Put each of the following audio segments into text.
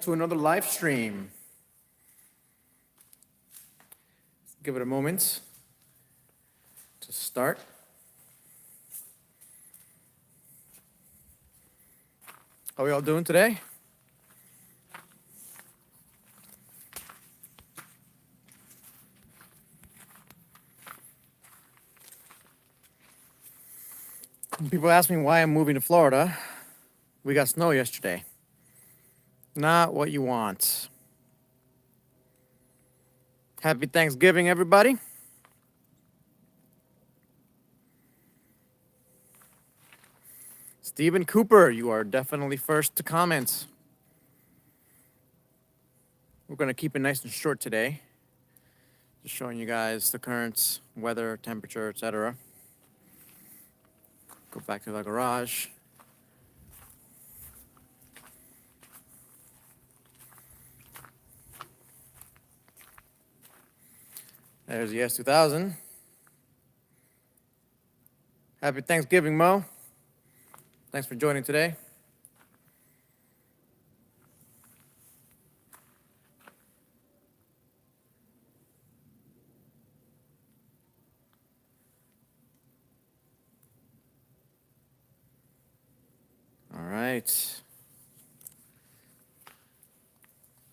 to another live stream. Give it a moment to start. How are we all doing today? People ask me why I'm moving to Florida. We got snow yesterday. Not what you want. Happy Thanksgiving, everybody. Stephen Cooper, you are definitely first to comment. We're going to keep it nice and short today. Just showing you guys the current weather, temperature, etc. Go back to the garage. There's the S2000. Happy Thanksgiving, Mo. Thanks for joining today. All right.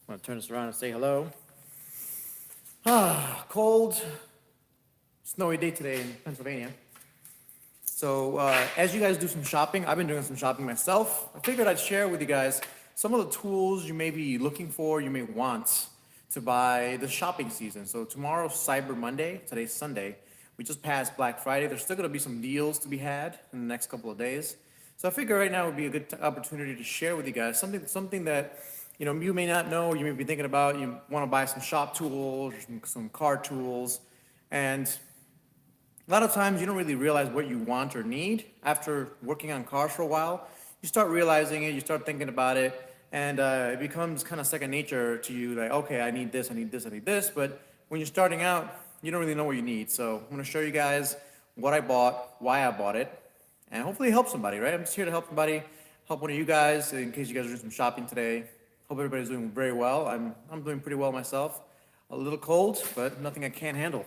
I'm going to turn this around and say hello. Cold, snowy day today in Pennsylvania. So as you guys do some shopping, I've been doing some shopping myself. I figured I'd share with you guys some of the tools you may be looking for, you may want to buy this shopping season. So tomorrow's Cyber Monday, today's Sunday. We just passed Black Friday. There's still gonna be some deals to be had in the next couple of days. So I figure right now would be a good opportunity to share with you guys something that you may not know, you may be thinking about. You want to buy some shop tools, some car tools, and a lot of times you don't really realize what you want or need. After working on cars for a while, you start realizing it, you start thinking about it, and it becomes kind of second nature to you, like, okay, I need this, I need this, I need this, but when you're starting out, you don't really know what you need. So I'm gonna show you guys what I bought, why I bought it, and hopefully help somebody, right? I'm just here to help somebody, help one of you guys, in case you guys are doing some shopping today. Hope everybody's doing very well. I'm doing pretty well myself. A little cold, but nothing I can't handle.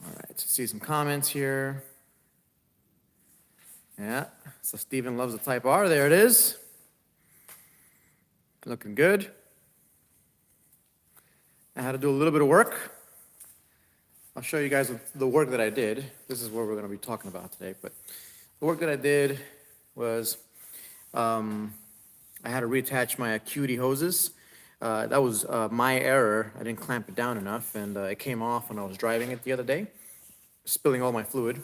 All right, let's see some comments here. Yeah, so Steven loves the Type R. There it is. Looking good. I had to do a little bit of work. I'll show you guys the work that I did. This is what we're going to be talking about today. But the work that I did was I had to reattach my Acuity hoses. That was my error. I didn't clamp it down enough, and it came off when I was driving it the other day, spilling all my fluid.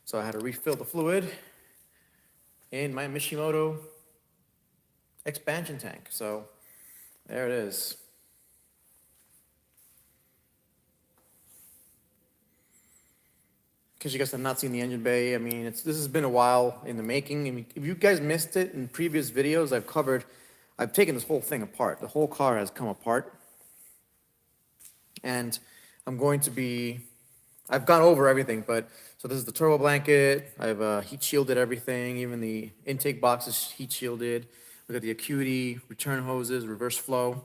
So I had to refill the fluid in my Mishimoto expansion tank. So there it is. In case you guys have not seen the engine bay, I mean, this has been a while in the making. I mean, if you guys missed it in previous videos, I've taken this whole thing apart. The whole car has come apart. And I've gone over everything, so this is the turbo blanket. I've heat shielded everything, even the intake box is heat shielded. We got the Acuity, return hoses, reverse flow.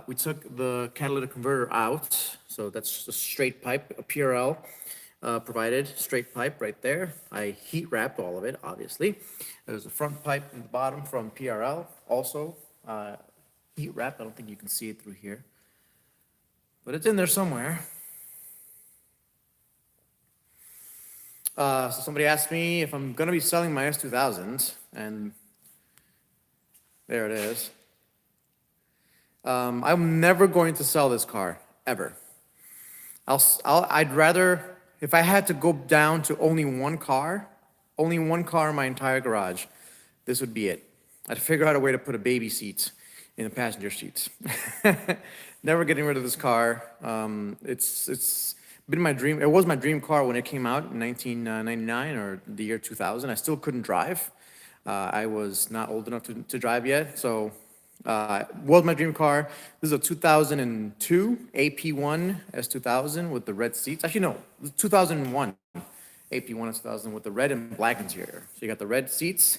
We took the catalytic converter out, so that's just a straight pipe, a PRL. Provided straight pipe right there. I heat wrapped all of it, obviously. There's a front pipe in the bottom from PRL, also heat wrapped. I don't think you can see it through here, but it's in there somewhere. So somebody asked me if I'm gonna be selling my S2000, and there it is. I'm never going to sell this car, ever. I'd rather, if I had to go down to only one car in my entire garage, this would be it. I'd figure out a way to put a baby seat in the passenger seats. Never getting rid of this car. It's been my dream. It was my dream car when it came out in 1999 or the year 2000. I still couldn't drive. I was not old enough to drive yet, so was my dream car. This is a 2002 AP1 S2000 with the red seats. Actually, no, 2001 AP1 S2000 with the red and black interior. So you got the red seats,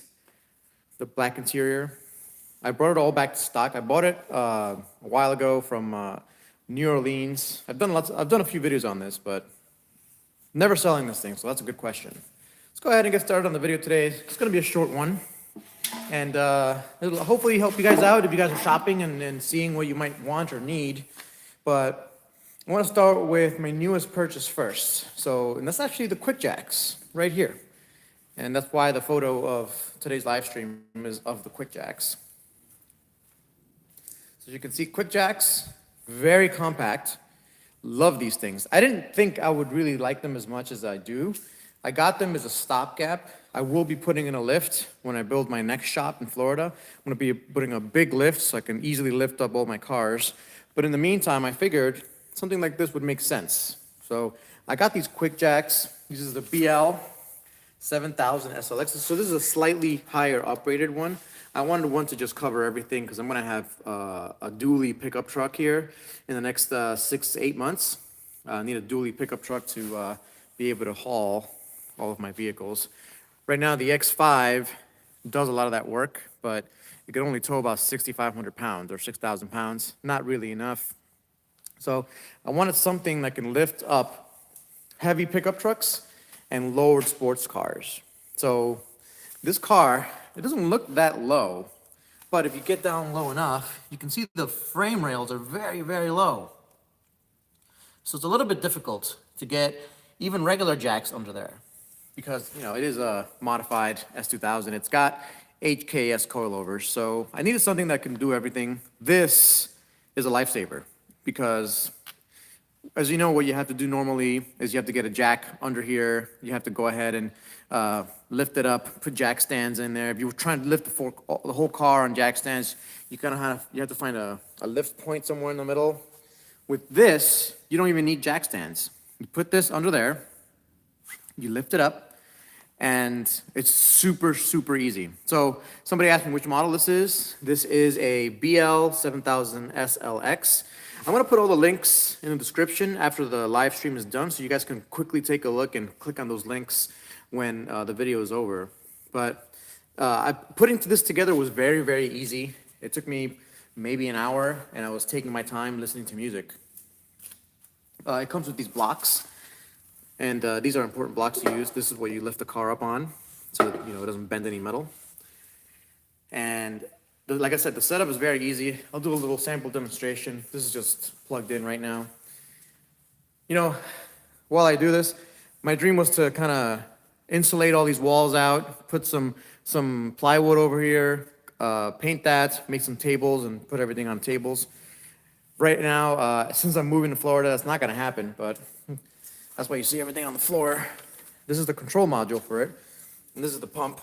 the black interior, I brought it all back to stock. I bought it a while ago from New Orleans. I've done a few videos on this, but never selling this thing, so that's a good question. Let's go ahead and get started on the video today. It's gonna be a short one. And it'll hopefully help you guys out if you guys are shopping and seeing what you might want or need. But I want to start with my newest purchase first. And that's actually the Quickjacks right here. And that's why the photo of today's live stream is of the Quickjacks. So you can see Quickjacks, very compact. Love these things. I didn't think I would really like them as much as I do. I got them as a stopgap. I will be putting in a lift when I build my next shop in Florida. I'm gonna be putting a big lift so I can easily lift up all my cars. But in the meantime, I figured something like this would make sense. So I got these Quickjacks. This is the BL 7000 SLX. So this is a slightly higher uprated one. I wanted one to just cover everything because I'm gonna have a dually pickup truck here in the next 6 to 8 months. I need a dually pickup truck to be able to haul all of my vehicles. Right now, the X5 does a lot of that work, but it can only tow about 6,500 pounds or 6,000 pounds. Not really enough. So I wanted something that can lift up heavy pickup trucks and lowered sports cars. So this car, it doesn't look that low, but if you get down low enough, you can see the frame rails are very, very low. So it's a little bit difficult to get even regular jacks under there because, you know, it is a modified S2000. It's got HKS coilovers, so I needed something that can do everything. This is a lifesaver because, as you know, what you have to do normally is you have to get a jack under here. You have to go ahead and lift it up, put jack stands in there. If you were trying to lift the whole car on jack stands, you have to find a lift point somewhere in the middle. With this, you don't even need jack stands. You put this under there, you lift it up, and it's super, super easy. So somebody asked me which model this is. This is a BL 7000 SLX. I'm gonna put all the links in the description after the live stream is done so you guys can quickly take a look and click on those links when the video is over. But putting this together was very, very easy. It took me maybe an hour and I was taking my time listening to music. It comes with these blocks, and these are important blocks to use. This is what you lift the car up on, so that, you know, it doesn't bend any metal. And like I said, the setup is very easy. I'll do a little sample demonstration. This is just plugged in right now. You know, while I do this, my dream was to kind of insulate all these walls out, put some plywood over here, paint that, make some tables, and put everything on tables. Right now, since I'm moving to Florida, that's not gonna happen, but that's why you see everything on the floor. This is the control module for it, and this is the pump.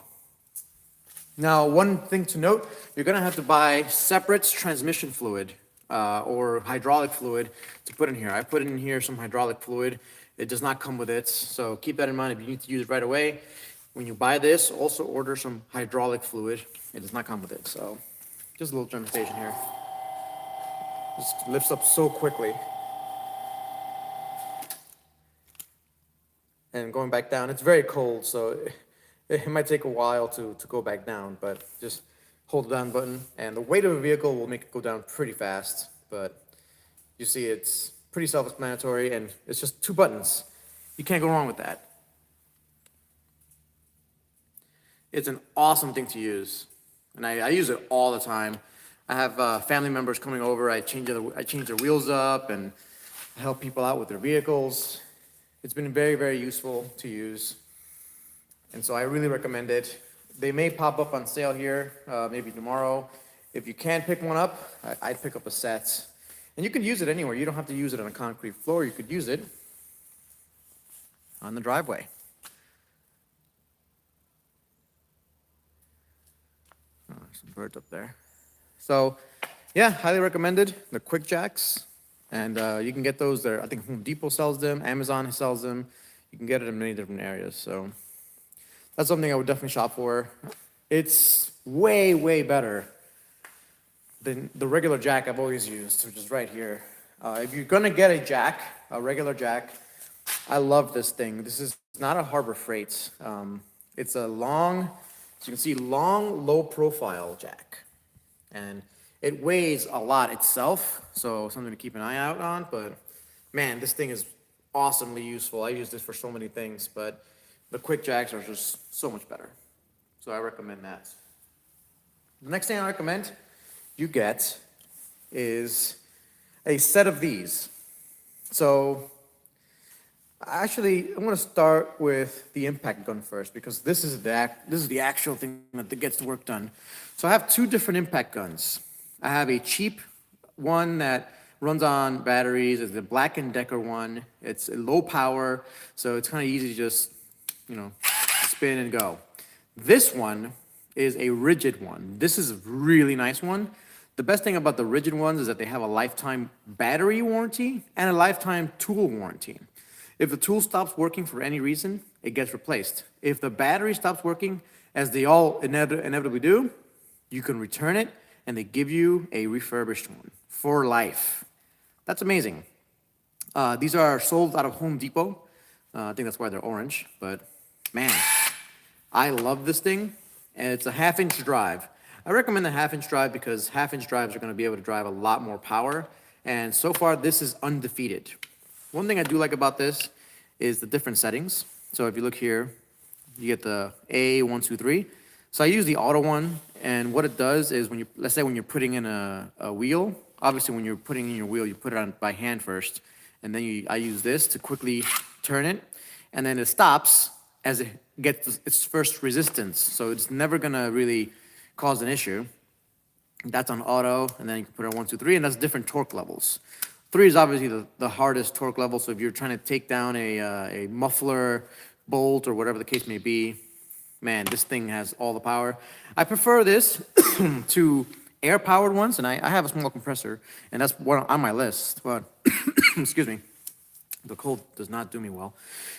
Now, one thing to note, you're gonna have to buy separate transmission fluid or hydraulic fluid to put in here. I put in here some hydraulic fluid. It does not come with it, so keep that in mind if you need to use it right away. When you buy this, also order some hydraulic fluid. It does not come with it, so just a little demonstration here. Just lifts up so quickly. And going back down, it's very cold, so it might take a while to go back down, but just hold the down button, and the weight of a vehicle will make it go down pretty fast, but you see it's pretty self-explanatory, and it's just 2 buttons. You can't go wrong with that. It's an awesome thing to use, and I use it all the time. I have family members coming over. I change their wheels up and help people out with their vehicles. It's been very, very useful to use, and so I really recommend it. They may pop up on sale here, maybe tomorrow. If you can pick one up, I'd pick up a set. And you could use it anywhere. You don't have to use it on a concrete floor. You could use it on the driveway. Oh, there's some birds up there. So, yeah, highly recommended, the Quickjacks. And you can get those there. I think Home Depot sells them, Amazon sells them. You can get it in many different areas. So that's something I would definitely shop for. It's way, way better than the regular jack I've always used, which is right here. If you're gonna get a jack, a regular jack, I love this thing. This is not a Harbor Freight. It's a long, as you can see, long, low profile jack. And it weighs a lot itself, so something to keep an eye out on. But man, this thing is awesomely useful. I use this for so many things, but the Quickjacks are just so much better. So I recommend that. The next thing I recommend you get is a set of these. So actually, I'm going to start with the impact gun first because this is the actual thing that gets the work done. So I have two different impact guns. I have a cheap one that runs on batteries. It's the Black & Decker one. It's low power, so it's kind of easy to just, spin and go. This one is a rigid one. This is a really nice one. The best thing about the rigid ones is that they have a lifetime battery warranty and a lifetime tool warranty. If the tool stops working for any reason, it gets replaced. If the battery stops working, as they all inevitably do, you can return it and they give you a refurbished one for life. That's amazing. These are sold out of Home Depot. I think that's why they're orange, but man, I love this thing, and it's a 1/2-inch drive. I recommend the 1/2-inch drive because 1/2-inch drives are going to be able to drive a lot more power, and so far this is undefeated. One thing I do like about this is the different settings. So if you look here, you get the A123. So I use the auto one, and what it does is let's say when you're putting in a wheel, obviously when you're putting in your wheel, you put it on by hand first, and then I use this to quickly turn it, and then it stops as it gets its first resistance. So it's never gonna really cause an issue. That's on auto, and then you can put it on 1, 2, 3, and that's different torque levels. 3 is obviously the hardest torque level, so if you're trying to take down a muffler, bolt, or whatever the case may be, man, this thing has all the power. I prefer this to air-powered ones, and I have a small compressor, and that's one on my list, but excuse me. The cold does not do me well.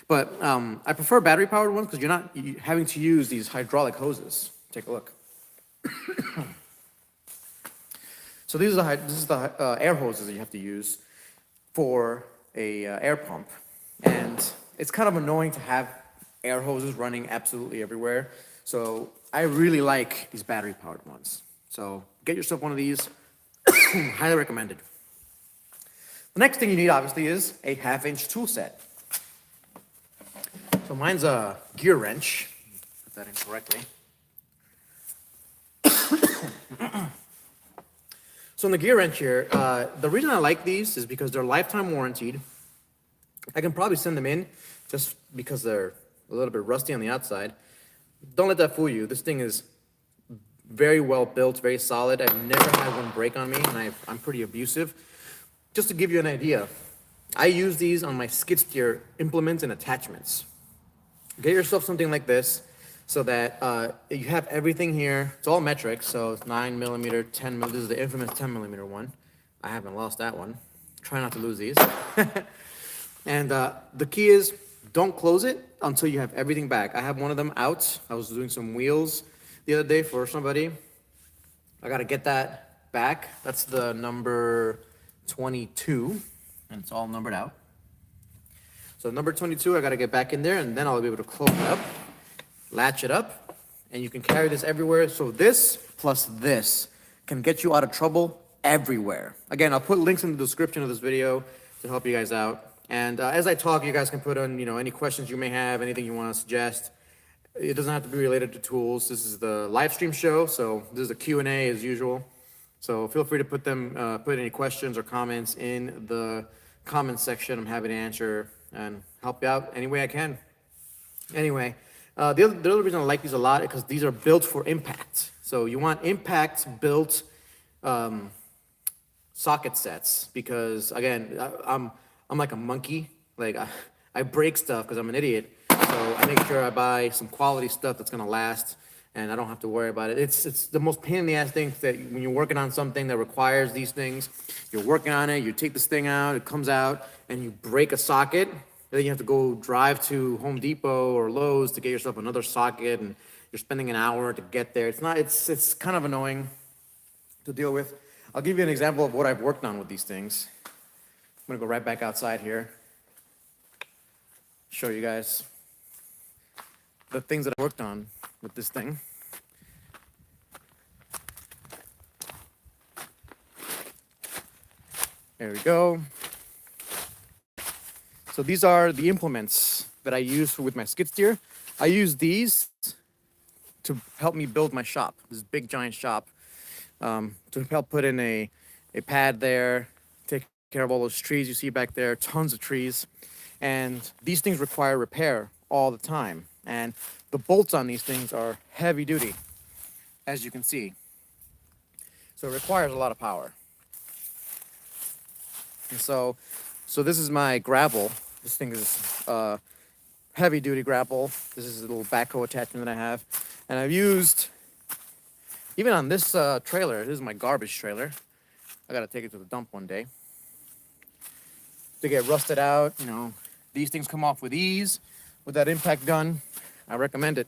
But I prefer battery-powered ones because you're not having to use these hydraulic hoses. Take a look. So this is the air hoses that you have to use for a air pump. And it's kind of annoying to have air hoses running absolutely everywhere. So I really like these battery-powered ones. So get yourself one of these. Highly recommended. The next thing you need, obviously, is a 1/2-inch tool set. So mine's a gear wrench. Put that in correctly. So in the gear wrench here, the reason I like these is because they're lifetime warranted. I can probably send them in just because they're a little bit rusty on the outside. Don't let that fool you. This thing is very well built, very solid. I've never had one break on me, and I'm pretty abusive. Just to give you an idea, I use these on my skid steer implements and attachments. Get yourself something like this so that you have everything here. It's all metric, so it's 9mm, 10mm. This is the infamous 10mm one. I haven't lost that one. Try not to lose these. And the key is don't close it until you have everything back. I have one of them out. I was doing some wheels the other day for somebody. I got to get that back. That's the number 22, and it's all numbered out. So number 22, I got to get back in there, and then I'll be able to close it up, latch it up, and you can carry this everywhere. So this plus this can get you out of trouble everywhere. Again, I'll put links in the description of this video to help you guys out. And as I talk, you guys can put on, any questions you may have, anything you want to suggest. It doesn't have to be related to tools. This is the live stream show, so this is a Q&A as usual. So feel free to put any questions or comments in the comments section. I'm happy to answer and help you out any way I can. Anyway, the other reason I like these a lot is because these are built for impact. So you want impact built socket sets because, again, I'm like a monkey. Like I break stuff because I'm an idiot. So I make sure I buy some quality stuff that's gonna last, and I don't have to worry about it. It's the most pain in the ass thing that when you're working on something that requires these things, you're working on it, you take this thing out, it comes out, and you break a socket, and then you have to go drive to Home Depot or Lowe's to get yourself another socket, and you're spending an hour to get there. It's kind of annoying to deal with. I'll give you an example of what I've worked on with these things. I'm gonna go right back outside here, show you guys the things that I worked on with this thing. There we go. So these are the implements that I use with my skid steer. I use these to help me build my shop, this big giant shop, to help put in a pad there, take care of all those trees you see back there, tons of trees. And these things require repair all the time. And the bolts on these things are heavy duty, as you can see. So it requires a lot of power. And so this is my gravel. This thing is heavy duty grapple. This is a little backhoe attachment that I have. And I've used, even on this trailer, this is my garbage trailer. I gotta take it to the dump one day. To get rusted out, you know, these things come off with ease. With that impact gun, I recommend it.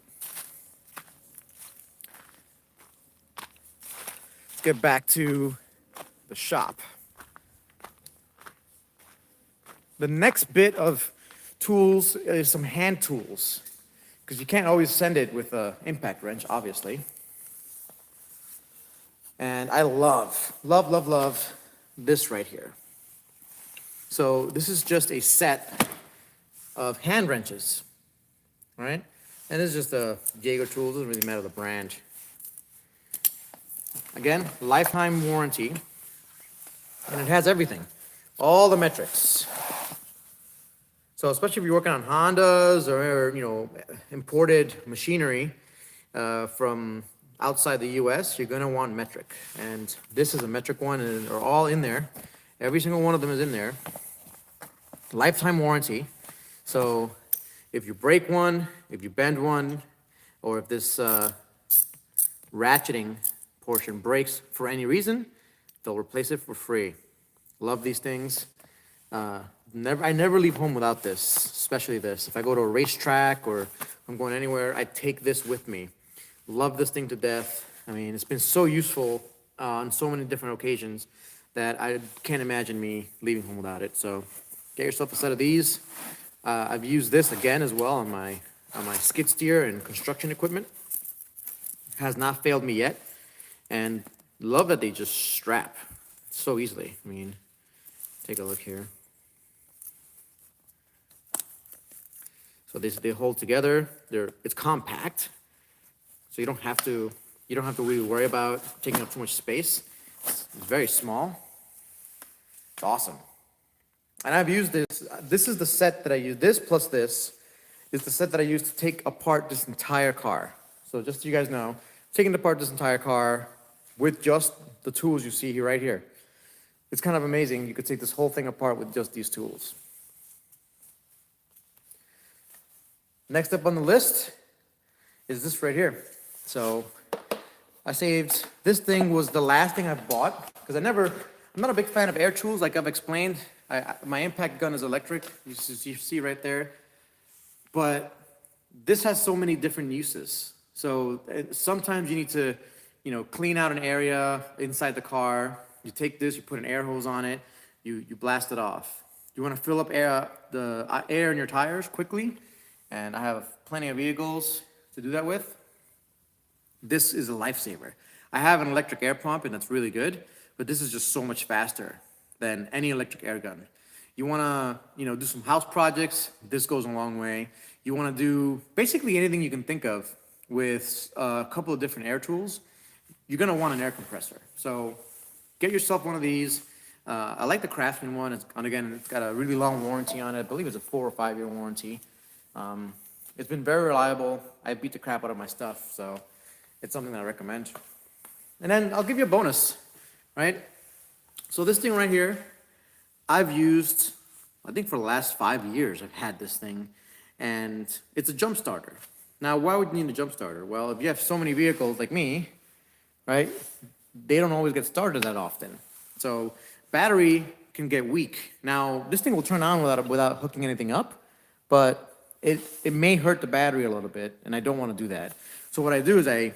Let's get back to the shop. The next bit of tools is some hand tools, because you can't always send it with an impact wrench, obviously. And I love this right here. So this is just a set of hand wrenches, right? And this is just a Jaeger tool, doesn't really matter the brand. Again, lifetime warranty, and it has everything, all the metrics. So especially if you're working on Hondas or, you know, imported machinery from outside the US, you're gonna want metric. And this is a metric one, and they're all in there. Every single one of them is in there. Lifetime warranty. So if you break one, if you bend one, or if this ratcheting portion breaks for any reason, they'll replace it for free. Love these things. I never leave home without this, especially this. If I go to a racetrack or I'm going anywhere, I take this with me. Love this thing to death. I mean, it's been so useful on so many different occasions that I can't imagine me leaving home without it. So get yourself a set of these. I've used this again as well on my skid steer and construction equipment. Has not failed me yet. And love that they just strap so easily. I mean, take a look here. So they hold together. It's compact, so you don't have to really worry about taking up too much space. It's very small. It's awesome. And I've used this. This is the set that I use. This plus this is the set that I use to take apart this entire car. So just so you guys know, taking apart this entire car with just the tools you see here right here. It's kind of amazing. You could take this whole thing apart with just these tools. Next up on the list is this right here. So I saved, this thing was the last thing I bought, because I'm not a big fan of air tools like I've explained. My impact gun is electric, you see right there. But this has so many different uses. So sometimes you need to, you know, clean out an area inside the car. You take this, you put an air hose on it, you blast it off. You want to fill up the air in your tires quickly, and I have plenty of vehicles to do that with. This is a lifesaver. I have an electric air pump, and that's really good, but this is just so much faster than any electric air gun. You want to, you know, do some house projects, this goes a long way. You want to do basically anything you can think of with a couple of different air tools, you're going to want an air compressor. So get yourself one of these. I like the Craftsman one. It's got a really long warranty on it. I believe it's a 4 or 5 year warranty. It's been very reliable. I beat the crap out of my stuff, so it's something that I recommend. And then I'll give you a bonus, right? So this thing right here, I've used, I think for the last 5 years, I've had this thing, and it's a jump starter. Now, why would you need a jump starter? Well, if you have so many vehicles like me, right, they don't always get started that often. So battery can get weak. Now, this thing will turn on without hooking anything up, but it may hurt the battery a little bit, and I don't want to do that. So what I do is I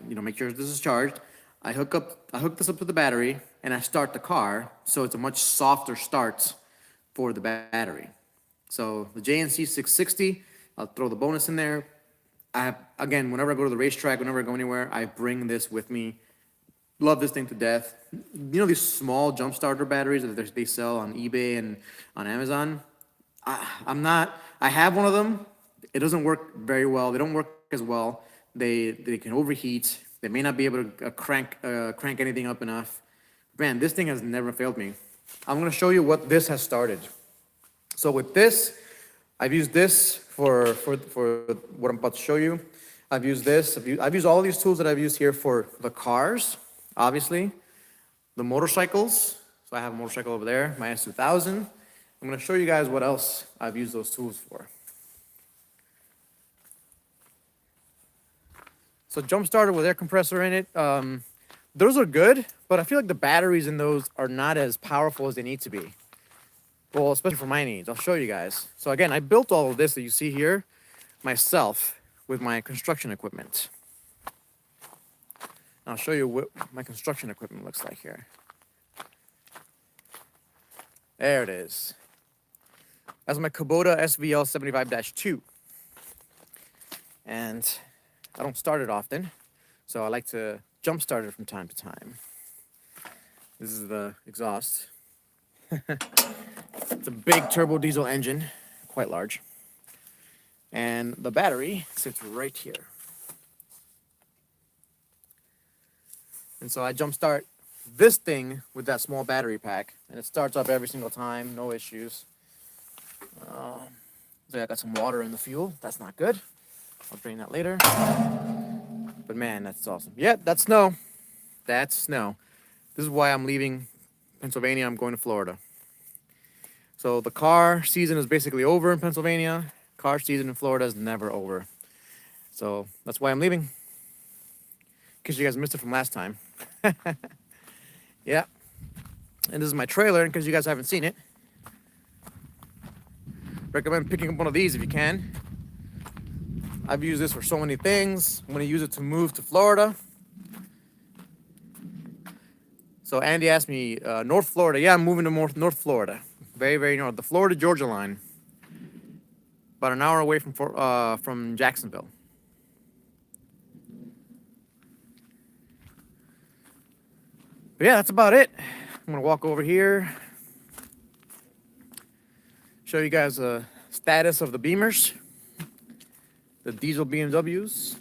make sure this is charged. I hook this up to the battery, and I start the car, so it's a much softer start for the battery. So the JNC 660, I'll throw the bonus in there. Again, whenever I go to the racetrack, whenever I go anywhere, I bring this with me Love this thing to death. You know these small jump starter batteries that they sell on eBay and on Amazon? I have one of them. It doesn't work very well. They don't work as well. They can overheat. They may not be able to crank anything up enough. Man, this thing has never failed me. I'm gonna show you what this has started. So with this, I've used this for what I'm about to show you. I've used this. I've used all these tools that I've used here for the cars, obviously, the motorcycles. So I have a motorcycle over there, my S2000. I'm gonna show you guys what else I've used those tools for. So jump starter with air compressor in it. Those are good, but I feel like the batteries in those are not as powerful as they need to be. Well, especially for my needs. I'll show you guys. So again, I built all of this that you see here myself with my construction equipment. I'll show you what my construction equipment looks like here. There it is. That's my Kubota SVL 75-2. And I don't start it often, so I like to jump start it from time to time. This is the exhaust. It's a big turbo diesel engine, quite large. And the battery sits right here. And so I jump start this thing with that small battery pack, and it starts up every single time, no issues. So I got some water in the fuel. That's not good. I'll drain that later. But man, that's awesome. Yeah, that's snow. That's snow. This is why I'm leaving Pennsylvania. I'm going to Florida. So the car season is basically over in Pennsylvania. Car season in Florida is never over. So that's why I'm leaving. In case you guys missed it from last time. Yeah. And this is my trailer in case you guys haven't seen it. Recommend picking up one of these if you can. I've used this for so many things. I'm gonna use it to move to Florida. So Andy asked me, North Florida. Yeah, I'm moving to North Florida. Very, very north. The Florida-Georgia line. About an hour away from Jacksonville. But yeah, that's about it. I'm gonna walk over here. Show you guys the status of the Beamers. The diesel BMWs.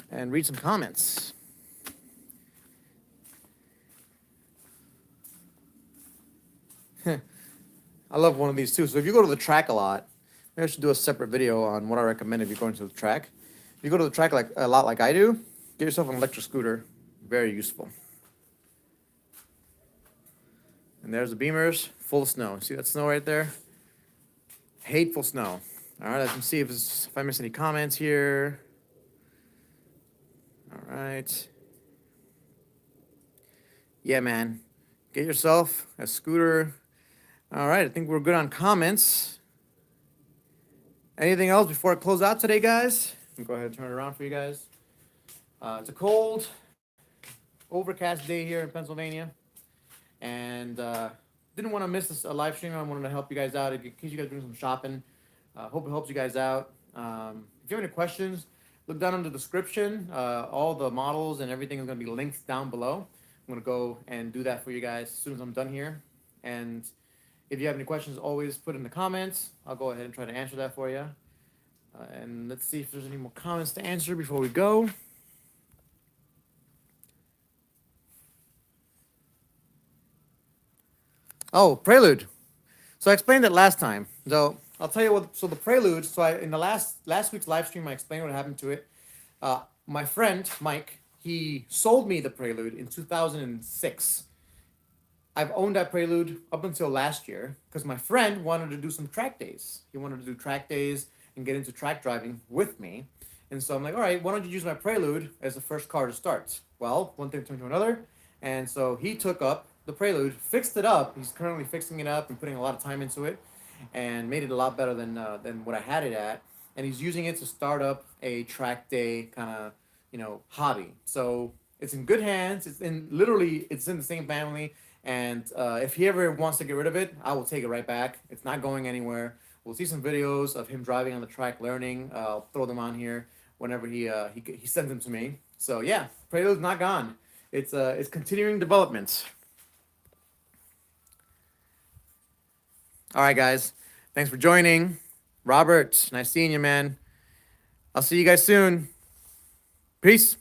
And read some comments. I love one of these too. So if you go to the track a lot, maybe I should do a separate video on what I recommend if you're going to the track. If you go to the track like a lot like I do, get yourself an electric scooter. Very useful. And there's the Beamers, full of snow. See that snow right there? Hateful snow. All right, let me see if I miss any comments here. All right. Yeah, man. Get yourself a scooter. All right, I think we're good on comments. Anything else before I close out today, guys? Let me go ahead and turn it around for you guys. It's a cold, overcast day here in Pennsylvania. And didn't want to miss a live stream. I wanted to help you guys out in case you guys are doing some shopping. Hope it helps you guys out. If you have any questions, look down in the description. All the models and everything is going to be linked down below. I'm going to go and do that for you guys as soon as I'm done here. And if you have any questions, always put in the comments. I'll go ahead and try to answer that for you. And let's see if there's any more comments to answer before we go. Oh, Prelude. So I explained it last time. So I'll tell you what. So the Prelude. So in the last week's live stream, I explained what happened to it. My friend Mike, he sold me the Prelude in 2006. I've owned that Prelude up until last year because my friend wanted to do some track days. He wanted to do track days and get into track driving with me. And so I'm like, all right, why don't you use my Prelude as the first car to start? Well, one thing turned to another. And so he took up the Prelude, fixed it up. He's currently fixing it up and putting a lot of time into it and made it a lot better than what I had it at. And he's using it to start up a track day kind of, hobby. So it's in good hands. It's in the same family. And if he ever wants to get rid of it, I will take it right back. It's not going anywhere. We'll see some videos of him driving on the track, learning. I'll throw them on here whenever he sends them to me. So yeah, Prelude's not gone. it's continuing development. All right, guys. Thanks for joining. Robert, nice seeing you, man. I'll see you guys soon. Peace.